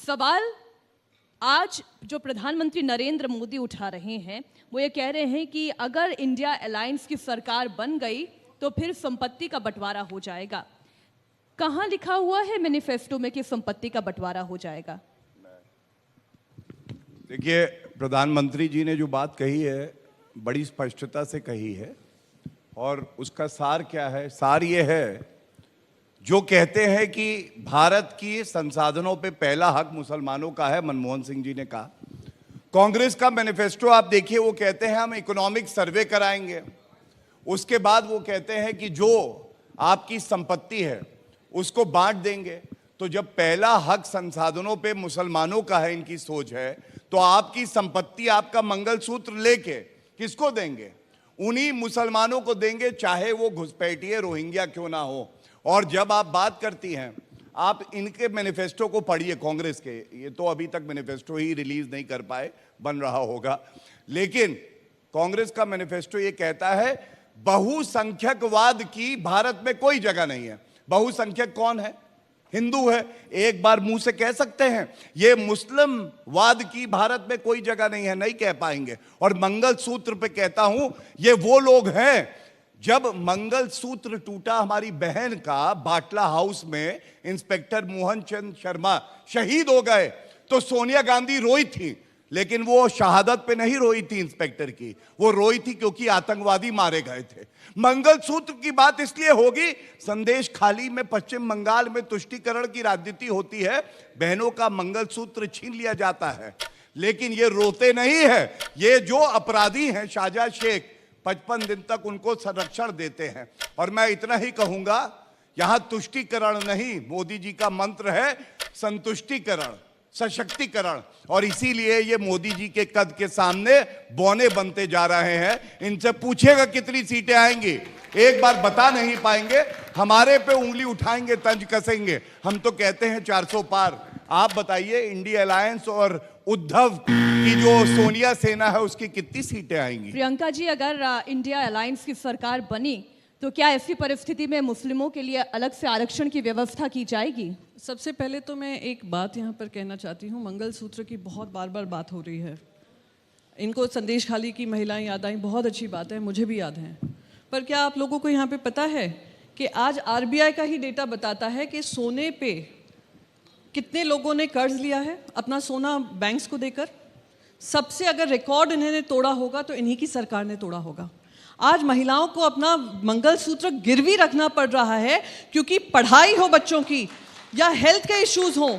सवाल आज जो प्रधानमंत्री नरेंद्र मोदी उठा रहे हैं वो ये कह रहे हैं कि अगर इंडिया अलायंस की सरकार बन गई तो फिर संपत्ति का बंटवारा हो जाएगा। कहां लिखा हुआ है मैनिफेस्टो में कि संपत्ति का बंटवारा हो जाएगा? देखिए, प्रधानमंत्री जी ने जो बात कही है बड़ी स्पष्टता से कही है और उसका सार क्या है? सार ये है, जो कहते हैं कि भारत की संसाधनों पे पहला हक मुसलमानों का है, मनमोहन सिंह जी ने कहा। कांग्रेस का मैनिफेस्टो आप देखिए, वो कहते हैं हम इकोनॉमिक सर्वे कराएंगे। उसके बाद वो कहते हैं कि जो आपकी संपत्ति है उसको बांट देंगे। तो जब पहला हक संसाधनों पे मुसलमानों का है, इनकी सोच है, तो आपकी संपत्ति, आपका मंगलसूत्र लेके किसको देंगे? उन्हीं मुसलमानों को देंगे, चाहे वो घुसपैठिए रोहिंग्या क्यों ना हो। और जब आप बात करती हैं, आप इनके मैनिफेस्टो को पढ़िए, कांग्रेस के, ये तो अभी तक मैनिफेस्टो ही रिलीज नहीं कर पाए, बन रहा होगा, लेकिन कांग्रेस का मैनिफेस्टो ये कहता है बहुसंख्यकवाद की भारत में कोई जगह नहीं है। बहुसंख्यक कौन है? हिंदू है। एक बार मुंह से कह सकते हैं ये मुस्लिमवाद की भारत में कोई जगह नहीं है, नहीं कह पाएंगे। और मंगलसूत्र पे कहता हूं, ये वो लोग हैं, जब मंगलसूत्र टूटा हमारी बहन का बाटला हाउस में, इंस्पेक्टर मोहन चंद शर्मा शहीद हो गए, तो सोनिया गांधी रोई थी, लेकिन वो शहादत पे नहीं रोई थी इंस्पेक्टर की, वो रोई थी क्योंकि आतंकवादी मारे गए थे। मंगलसूत्र की बात इसलिए होगी, संदेश खाली में पश्चिम बंगाल में तुष्टीकरण की राजनीति होती है, बहनों का मंगलसूत्र छीन लिया जाता है, लेकिन ये रोते नहीं है। ये जो अपराधी हैं, शाहजहां शेख, 55 दिन तक उनको संरक्षण देते हैं। और मैं इतना ही कहूंगा, यहां तुष्टीकरण नहीं, मोदी जी का मंत्र है संतुष्टीकरण, सशक्तिकरण। और इसीलिए ये मोदी जी के कद के सामने बौने बनते जा रहे हैं। इनसे पूछेगा कितनी सीटें आएंगी, एक बार बता नहीं पाएंगे, हमारे पे उंगली उठाएंगे, तंज कसेंगे। हम तो कहते हैं 400 पार। आप बताइए, इंडिया अलायंस और उद्धव की जो सोनिया सेना है उसकी कितनी सीटें आएंगी? प्रियंका जी, अगर इंडिया अलायंस की सरकार बनी तो क्या ऐसी परिस्थिति में मुस्लिमों के लिए अलग से आरक्षण की व्यवस्था की जाएगी? सबसे पहले तो मैं एक बात यहाँ पर कहना चाहती हूँ, मंगलसूत्र की बहुत बार बार बात हो रही है। इनको संदेश खाली की महिलाएं याद आई, बहुत अच्छी बात है, मुझे भी याद है। पर क्या आप लोगों को यहाँ पे पता है कि आज आरबीआई का ही डेटा बताता है कि सोने पे कितने लोगों ने कर्ज लिया है अपना सोना बैंक्स को देकर। सबसे अगर रिकॉर्ड इन्होंने तोड़ा होगा तो इन्हीं की सरकार ने तोड़ा होगा। आज महिलाओं को अपना मंगलसूत्र गिरवी रखना पड़ रहा है, क्योंकि पढ़ाई हो बच्चों की या हेल्थ के इश्यूज हो,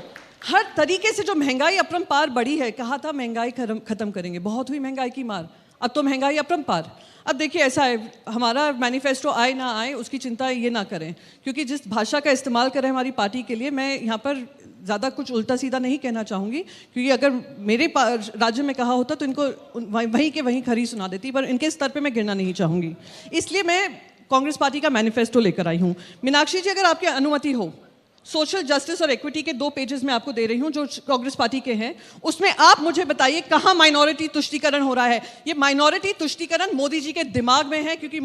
हर तरीके से जो महंगाई अपरंपार बढ़ी है। कहा था महंगाई खत्म करेंगे, बहुत हुई महंगाई की मार, अब तो महंगाई अपरंपार। अब देखिए, ऐसा है, हमारा मैनिफेस्टो आए ना आए उसकी चिंता ये ना करें, क्योंकि जिस भाषा का इस्तेमाल करें हमारी पार्टी के लिए, मैं यहाँ पर ज़्यादा कुछ उल्टा सीधा नहीं कहना चाहूँगी, क्योंकि अगर मेरे राज्य में कहा होता तो इनको वहीं के वहीं खरी सुना देती, पर इनके स्तर पे मैं गिरना नहीं चाहूँगी। इसलिए मैं कांग्रेस पार्टी का मैनिफेस्टो लेकर आई हूँ। मीनाक्षी जी, अगर आपकी अनुमति हो, सोशल जस्टिस और इक्विटी के 2 पेजेस मैं आपको दे रही हूँ जो कांग्रेस पार्टी के हैं। उसमें आप मुझे बताइए कहाँ माइनॉरिटी तुष्टीकरण हो रहा है। ये माइनॉरिटी तुष्टीकरण मोदी जी के दिमाग में है, क्योंकि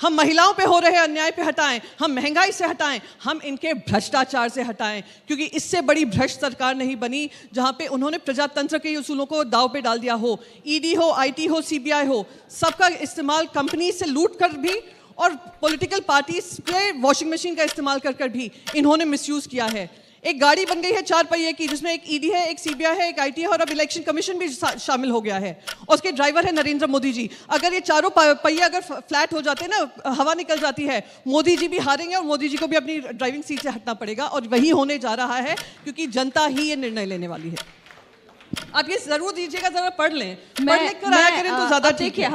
हम महिलाओं पे हो रहे अन्याय पे हटाएं, हम महंगाई से हटाएं, हम इनके भ्रष्टाचार से हटाएं, क्योंकि इससे बड़ी भ्रष्ट सरकार नहीं बनी जहाँ पे उन्होंने प्रजातंत्र के उसूलों को दाव पे डाल दिया हो। ईडी हो, आईटी हो, सीबीआई हो, सबका इस्तेमाल कंपनी से लूट कर भी और पॉलिटिकल पार्टीज के वॉशिंग मशीन का इस्तेमाल कर भी इन्होंने मिसयूज किया है। एक गाड़ी बन गई है 4 पहिए की, जिसमें एक ईडी है, एक सीबीआई है, एक आईटी है, और अब इलेक्शन कमीशन भी शामिल हो गया है, और उसके ड्राइवर है नरेंद्र मोदी जी। अगर ये चारों पहिए अगर फ्लैट हो जाते हैं ना, हवा निकल जाती है, मोदी जी भी हारेंगे और मोदी जी को भी अपनी ड्राइविंग सीट से हटना पड़ेगा। और वही होने जा रहा है, क्योंकि जनता ही ये निर्णय लेने वाली है। आप ये जरूर दीजिएगा, जरा पढ़ लें, पढ़ लिख कर आया करें तो ज्यादा ठीक है।